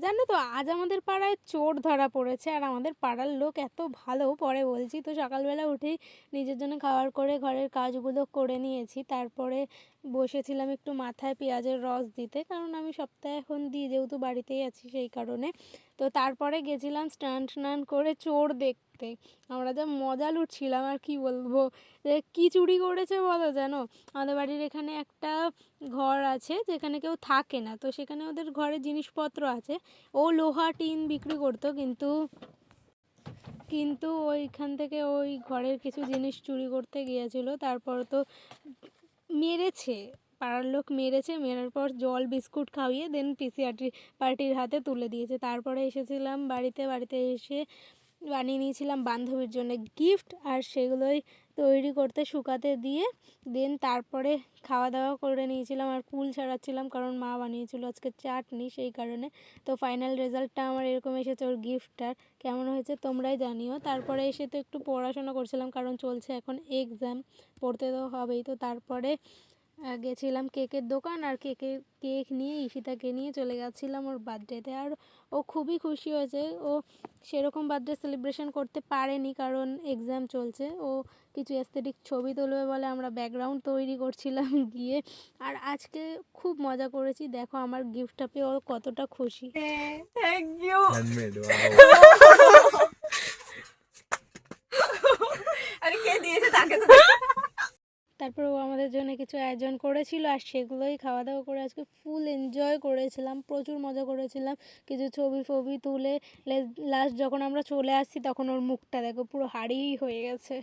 জানো তো আজ আমাদের পাড়ায় চোর ধরা পড়েছে, আর আমাদের পাড়ার লোক এত ভালো, পরে বলছি। তো সকালবেলা উঠেই নিজের জন্য খাবার করে ঘরের কাজগুলো করে নিয়েছি, তারপরে বসেছিলাম একটু মাথায় পেঁয়াজের রস দিতে, কারণ আমি সপ্তাহে এখন দিই, যেহেতু বাড়িতেই আছি সেই কারণে। তো তারপরে গেছিলাম স্নান টান করে চোর দেখতে। আমরা যা মজা লুটছিলাম আর কি বলবো। কী চুরি করেছে বলো জানো? আমাদের বাড়ির এখানে একটা ঘর আছে যেখানে কেউ থাকে না, তো সেখানে ওদের ঘরে জিনিসপত্র আছে। ও লোহা টিন বিক্রি করতো, কিন্তু কিন্তু ওইখান থেকে ওই ঘরের কিছু জিনিস চুরি করতে গিয়েছিল। তারপর তো মেরেছে, পাড়ার লোক মেরেছে, মেরার পর জল বিস্কুট খাইয়ে দেন পিসি পার্টির হাতে তুলে দিয়েছে। তারপরে এসেছিলাম বাড়িতে, বাড়িতে এসে বানিয়ে নিয়েছিলাম বান্ধবীর জন্য গিফট, আর সেগুলোই তৈরি করতে শুকাতে দিয়ে দেন তারপরে খাওয়া দাওয়া করে নিয়েছিলাম, আর কুল ছাড়াচ্ছিলাম কারণ মা বানিয়েছিল আজকে চাটনি, সেই কারণে। তো ফাইনাল রেজাল্টটা আমার এরকম এসেছে। ওর গিফটটার কেমন হয়েছে তোমরাই জানিও। তারপরে এসে তো একটু পড়াশোনা করছিলাম, কারণ চলছে এখন এক্সাম, পড়তে তো হবেই। তো তারপরে গেছিলাম কেকের দোকান, আর কেক নিয়ে ঈশিতাকে নিয়ে চলে গেছিলাম ওর বার্থডেতে। আর ও খুবই খুশি হয়েছে। ও সেরকম বার্থডে সেলিব্রেশন করতে পারেনি কারণ এক্সাম চলছে। ও কিছু এস্থেটিক ছবি তুলবে বলে আমরা ব্যাকগ্রাউন্ড তৈরি করছিলাম গিয়ে। আর আজকে খুব মজা করেছি, দেখো আমার গিফটটা পেয়ে ও কতটা খুশি। Thank you. আরে কে দিয়েছে তাকে তো তারপর ও আমাদের জন্য কিছু আয়োজন করেছিল, আর সেগুলোই খাওয়া দাওয়া করে আজকে ফুল এনজয় করেছিলাম, প্রচুর মজা করেছিলাম। কিছু ছবি ফবি তুলে লাস্ট যখন আমরা চলে আসছি তখন ওর মুখটা দেখো পুরো হাড়িই হয়ে গেছে।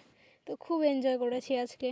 তো খুব এনজয় করেছি আজকে।